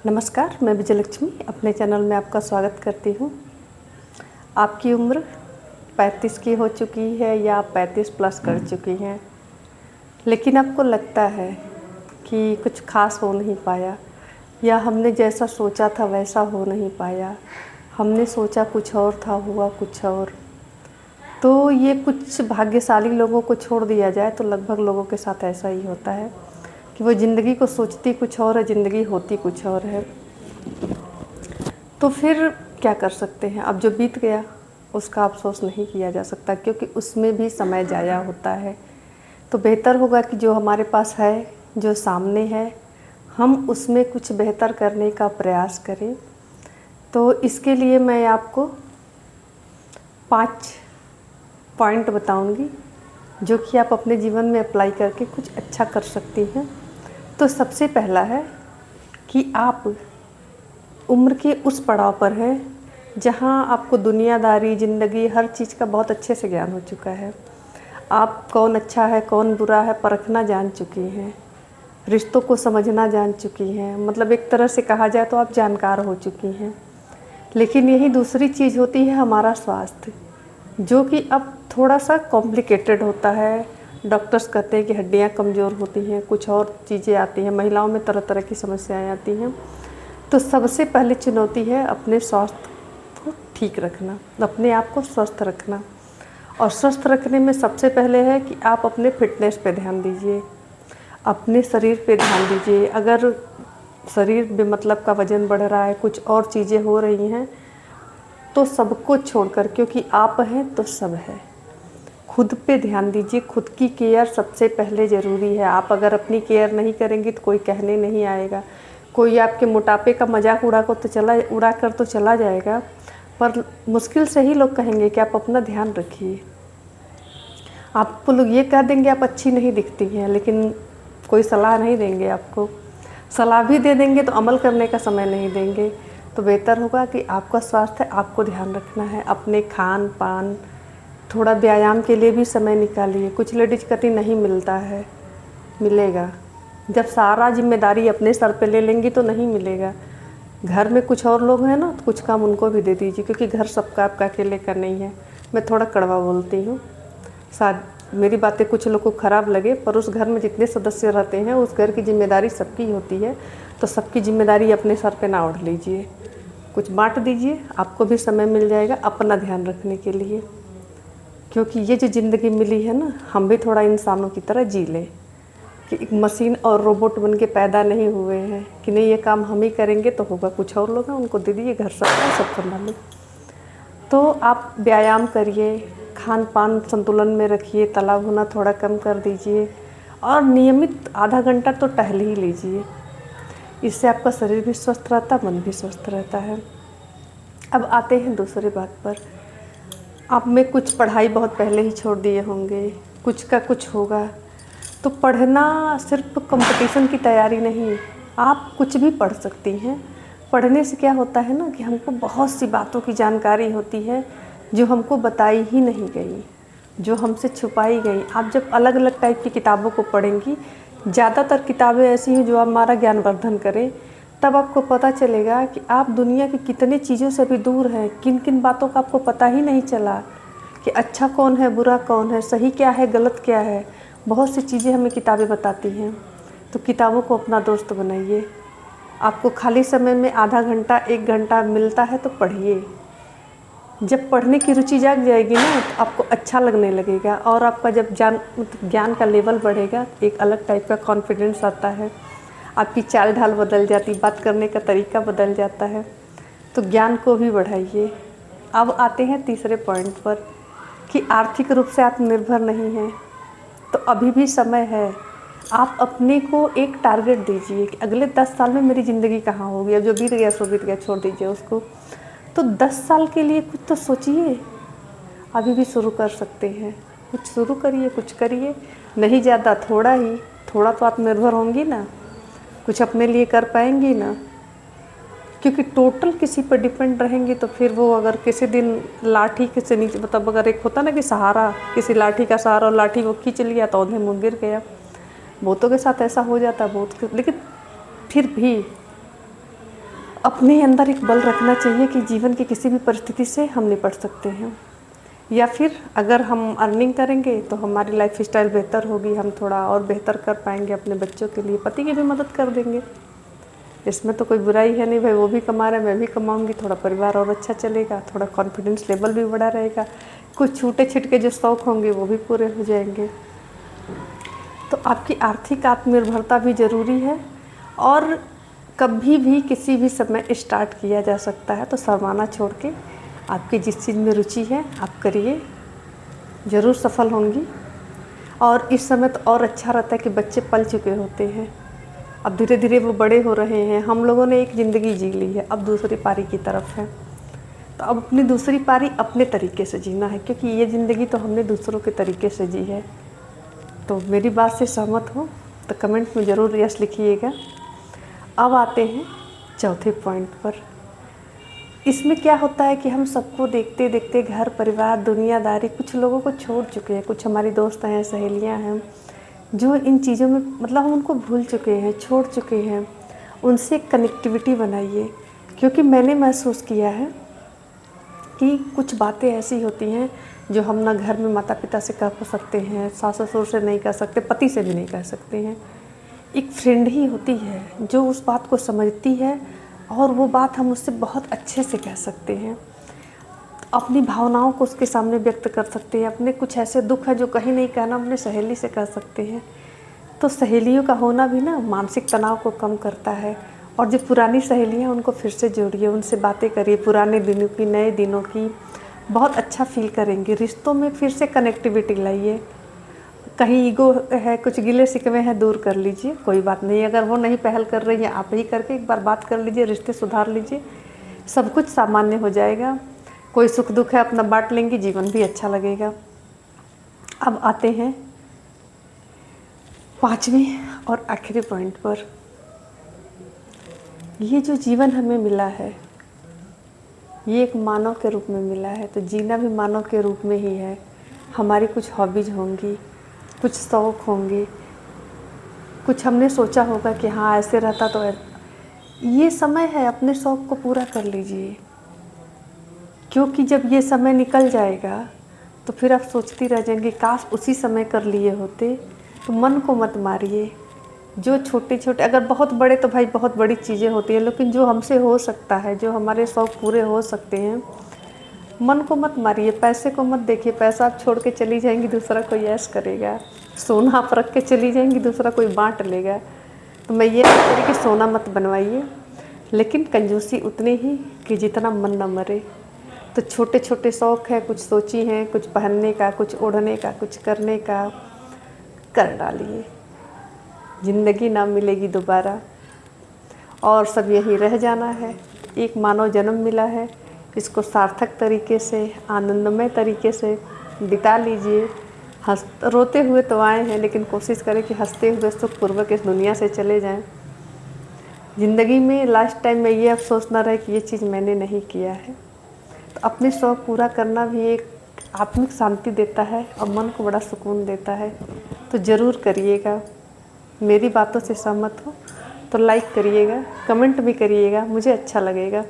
नमस्कार, मैं विजयलक्ष्मी अपने चैनल में आपका स्वागत करती हूँ। आपकी उम्र 35 की हो चुकी है या आप 35 प्लस कर चुकी हैं, लेकिन आपको लगता है कि कुछ खास हो नहीं पाया या हमने जैसा सोचा था वैसा हो नहीं पाया, हमने सोचा कुछ और था, हुआ कुछ और। तो ये कुछ भाग्यशाली लोगों को छोड़ दिया जाए तो लगभग लोगों के साथ ऐसा ही होता है कि वो ज़िंदगी को सोचती कुछ और है, ज़िंदगी होती कुछ और है। तो फिर क्या कर सकते हैं, अब जो बीत गया उसका अफसोस नहीं किया जा सकता, क्योंकि उसमें भी समय जाया होता है। तो बेहतर होगा कि जो हमारे पास है, जो सामने है, हम उसमें कुछ बेहतर करने का प्रयास करें। तो इसके लिए मैं आपको 5 पॉइंट बताऊंगी जो कि आप अपने जीवन में अप्लाई करके कुछ अच्छा कर सकती हैं। तो सबसे पहला है कि आप उम्र के उस पड़ाव पर हैं जहां आपको दुनियादारी, ज़िंदगी, हर चीज़ का बहुत अच्छे से ज्ञान हो चुका है। आप कौन अच्छा है कौन बुरा है परखना जान चुकी हैं, रिश्तों को समझना जान चुकी हैं। मतलब एक तरह से कहा जाए तो आप जानकार हो चुकी हैं। लेकिन यही दूसरी चीज़ होती है हमारा स्वास्थ्य, जो कि अब थोड़ा सा कॉम्प्लिकेटेड होता है। डॉक्टर्स कहते हैं कि हड्डियां कमज़ोर होती हैं, कुछ और चीज़ें आती हैं, महिलाओं में तरह तरह की समस्याएं आती हैं। तो सबसे पहले चुनौती है अपने स्वास्थ्य को ठीक रखना, अपने आप को स्वस्थ रखना। और स्वस्थ रखने में सबसे पहले है कि आप अपने फिटनेस पे ध्यान दीजिए, अपने शरीर पे ध्यान दीजिए। अगर शरीर बेमतलब का वज़न बढ़ रहा है, कुछ और चीज़ें हो रही हैं, तो सबको छोड़कर, क्योंकि आप हैं तो सब है, खुद पे ध्यान दीजिए। खुद की केयर सबसे पहले ज़रूरी है। आप अगर अपनी केयर नहीं करेंगी तो कोई कहने नहीं आएगा। कोई आपके मोटापे का मजाक उड़ा कर तो चला जाएगा, पर मुश्किल से ही लोग कहेंगे कि आप अपना ध्यान रखिए। आपको लोग ये कह देंगे आप अच्छी नहीं दिखती हैं, लेकिन कोई सलाह नहीं देंगे आपको। सलाह भी दे देंगे तो अमल करने का समय नहीं देंगे। तो बेहतर होगा कि आपका स्वास्थ्य आपको ध्यान रखना है। अपने खान पान, थोड़ा व्यायाम के लिए भी समय निकालिए। कुछ लेडीज कहती नहीं मिलता है, मिलेगा। जब सारा जिम्मेदारी अपने सर पे ले लेंगी तो नहीं मिलेगा। घर में कुछ और लोग हैं ना, तो कुछ काम उनको भी दे दीजिए, क्योंकि घर सबका आपका अकेले का नहीं है। मैं थोड़ा कड़वा बोलती हूँ, शायद मेरी बातें कुछ लोग को ख़राब लगे, पर उस घर में जितने सदस्य रहते हैं उस घर की जिम्मेदारी सबकी होती है। तो सबकी जिम्मेदारी अपने सर पे ना ओढ़ लीजिए, कुछ बांट दीजिए, आपको भी समय मिल जाएगा अपना ध्यान रखने के लिए। क्योंकि ये जो ज़िंदगी मिली है ना, हम भी थोड़ा इंसानों की तरह जी लें, कि एक मशीन और रोबोट बन के पैदा नहीं हुए हैं कि नहीं ये काम हम ही करेंगे तो होगा। कुछ और लोग हैं उनको दे दीजिए, घर सबका सब संभालें। तो आप व्यायाम करिए, खान पान संतुलन में रखिए, तला भुना थोड़ा कम कर दीजिए, और नियमित आधा घंटा तो टहल ही लीजिए। इससे आपका शरीर भी स्वस्थ रहता, मन भी स्वस्थ रहता है। अब आते हैं दूसरी बात पर। आप में कुछ पढ़ाई बहुत पहले ही छोड़ दिए होंगे, कुछ का कुछ होगा। तो पढ़ना सिर्फ कंपटीशन की तैयारी नहीं, आप कुछ भी पढ़ सकती हैं। पढ़ने से क्या होता है ना कि हमको बहुत सी बातों की जानकारी होती है जो हमको बताई ही नहीं गई, जो हमसे छुपाई गई। आप जब अलग अलग टाइप की किताबों को पढ़ेंगी, ज़्यादातर किताबें ऐसी हैं जो हमारा ज्ञानवर्धन करें, तब आपको पता चलेगा कि आप दुनिया की कितनी चीज़ों से भी दूर हैं। किन किन बातों का आपको पता ही नहीं चला कि अच्छा कौन है, बुरा कौन है, सही क्या है, गलत क्या है। बहुत सी चीज़ें हमें किताबें बताती हैं। तो किताबों को अपना दोस्त बनाइए। आपको खाली समय में आधा घंटा 1 घंटा मिलता है तो पढ़िए। जब पढ़ने की रुचि जाग जाएगी ना, तो आपको अच्छा लगने लगेगा, और आपका जब ज्ञान का लेवल बढ़ेगा, एक अलग टाइप का कॉन्फिडेंस आता है, आपकी चाल ढाल बदल जाती, बात करने का तरीका बदल जाता है। तो ज्ञान को भी बढ़ाइए। अब आते हैं तीसरे पॉइंट पर कि आर्थिक रूप से आत्मनिर्भर नहीं हैं, तो अभी भी समय है। आप अपने को एक टारगेट दीजिए कि अगले 10 साल में मेरी ज़िंदगी कहाँ होगी। अब जो बीत गया सो बीत गया, छोड़ दीजिए उसको। तो 10 साल के लिए कुछ तो सोचिए, अभी भी शुरू कर सकते हैं। कुछ शुरू करिए, कुछ करिए, नहीं ज़्यादा, थोड़ा ही। थोड़ा तो आत्मनिर्भर होंगी ना, कुछ अपने लिए कर पाएंगी ना। क्योंकि टोटल किसी पर डिपेंड रहेंगे तो फिर वो अगर किसी दिन लाठी के से नीचे, मतलब अगर एक होता ना कि सहारा, किसी लाठी का सहारा, और लाठी वो खींच लिया तो औंधे मुँह गिर गया। बहुतों के साथ ऐसा हो जाता है, बहुत। लेकिन फिर भी अपने अंदर एक बल रखना चाहिए कि जीवन की किसी भी परिस्थिति से हम निपट सकते हैं, या फिर अगर हम अर्निंग करेंगे तो हमारी लाइफ स्टाइल बेहतर होगी, हम थोड़ा और बेहतर कर पाएंगे अपने बच्चों के लिए, पति की भी मदद कर देंगे। इसमें तो कोई बुराई है नहीं भाई, वो भी कमा रहे हैं, मैं भी कमाऊंगी, थोड़ा परिवार और अच्छा चलेगा, थोड़ा कॉन्फिडेंस लेवल भी बढ़ा रहेगा, कुछ छूटे छिटके जो शौक़ होंगे वो भी पूरे हो जाएंगे। तो आपकी आर्थिक आत्मनिर्भरता भी ज़रूरी है, और कभी भी किसी भी समय स्टार्ट किया जा सकता है। तो शर्माना छोड़ के आपकी जिस चीज़ में रुचि है आप करिए, ज़रूर सफल होंगी। और इस समय तो और अच्छा रहता है कि बच्चे पल चुके होते हैं, अब धीरे धीरे वो बड़े हो रहे हैं, हम लोगों ने एक ज़िंदगी जी ली है, अब दूसरी पारी की तरफ है। तो अब अपनी दूसरी पारी अपने तरीके से जीना है, क्योंकि ये ज़िंदगी तो हमने दूसरों के तरीके से जी है। तो मेरी बात से सहमत हो तो कमेंट में ज़रूर यस लिखिएगा। अब आते हैं चौथे पॉइंट पर। इसमें क्या होता है कि हम सबको देखते देखते घर परिवार दुनियादारी कुछ लोगों को छोड़ चुके हैं, कुछ हमारी दोस्त हैं सहेलियां हैं जो इन चीज़ों में मतलब हम उनको भूल चुके हैं, छोड़ चुके हैं। उनसे कनेक्टिविटी बनाइए, क्योंकि मैंने महसूस किया है कि कुछ बातें ऐसी होती हैं जो हम ना घर में माता पिता से कह सकते हैं, सास ससुर से नहीं कह सकते, पति से भी नहीं कह सकते हैं। एक फ्रेंड ही होती है जो उस बात को समझती है और वो बात हम उससे बहुत अच्छे से कह सकते हैं, अपनी भावनाओं को उसके सामने व्यक्त कर सकते हैं। अपने कुछ ऐसे दुख है जो कहीं नहीं कहना, अपने सहेली से कह सकते हैं। तो सहेलियों का होना भी ना मानसिक तनाव को कम करता है। और जो पुरानी सहेलियाँ उनको फिर से जोड़िए, उनसे बातें करिए पुराने दिनों की, नए दिनों की, बहुत अच्छा फील करेंगे। रिश्तों में फिर से कनेक्टिविटी लाइए। कहीं ईगो है, कुछ गिले शिकवे हैं, दूर कर लीजिए, कोई बात नहीं। अगर वो नहीं पहल कर रही है, आप ही करके एक बार बात कर लीजिए, रिश्ते सुधार लीजिए, सब कुछ सामान्य हो जाएगा। कोई सुख दुख है अपना बांट लेंगे, जीवन भी अच्छा लगेगा। अब आते हैं पांचवें और आखिरी पॉइंट पर। ये जो जीवन हमें मिला है ये एक मानव के रूप में मिला है, तो जीना भी मानव के रूप में ही है। हमारी कुछ हॉबीज होंगी, कुछ शौक़ होंगे, कुछ हमने सोचा होगा कि हाँ ऐसे रहता तो ये समय है, अपने शौक़ को पूरा कर लीजिए। क्योंकि जब ये समय निकल जाएगा तो फिर आप सोचती रह जाएंगी काश उसी समय कर लिए होते। तो मन को मत मारिए। जो छोटे छोटे, अगर बहुत बड़े तो भाई बहुत बड़ी चीज़ें होती हैं, लेकिन जो हमसे हो सकता है, जो हमारे शौक़ पूरे हो सकते हैं, मन को मत मारिए। पैसे को मत देखिए, पैसा आप छोड़ के चली जाएंगी दूसरा कोई ऐश करेगा, सोना आप रख के चली जाएंगी दूसरा कोई बांट लेगा। तो मैं ये नहीं कह रही कि सोना मत बनवाइए, लेकिन कंजूसी उतनी ही कि जितना मन न मरे। तो छोटे छोटे शौक़ हैं, कुछ सोची हैं, कुछ पहनने का, कुछ ओढ़ने का, कुछ करने का, कर डालिए। ज़िंदगी ना मिलेगी दोबारा और सब यहीं रह जाना है। एक मानव जन्म मिला है, इसको सार्थक तरीके से, आनंदमय तरीके से बिता लीजिए। रोते हुए तो आए हैं, लेकिन कोशिश करें कि हंसते हुए सुखपूर्वक इस दुनिया से चले जाएं। ज़िंदगी में लास्ट टाइम में ये अफसोस ना रहे कि ये चीज़ मैंने नहीं किया है। तो अपने शौक़ पूरा करना भी एक आत्मिक शांति देता है और मन को बड़ा सुकून देता है। तो ज़रूर करिएगा। मेरी बातों से सहमत हो तो लाइक करिएगा, कमेंट भी करिएगा, मुझे अच्छा लगेगा।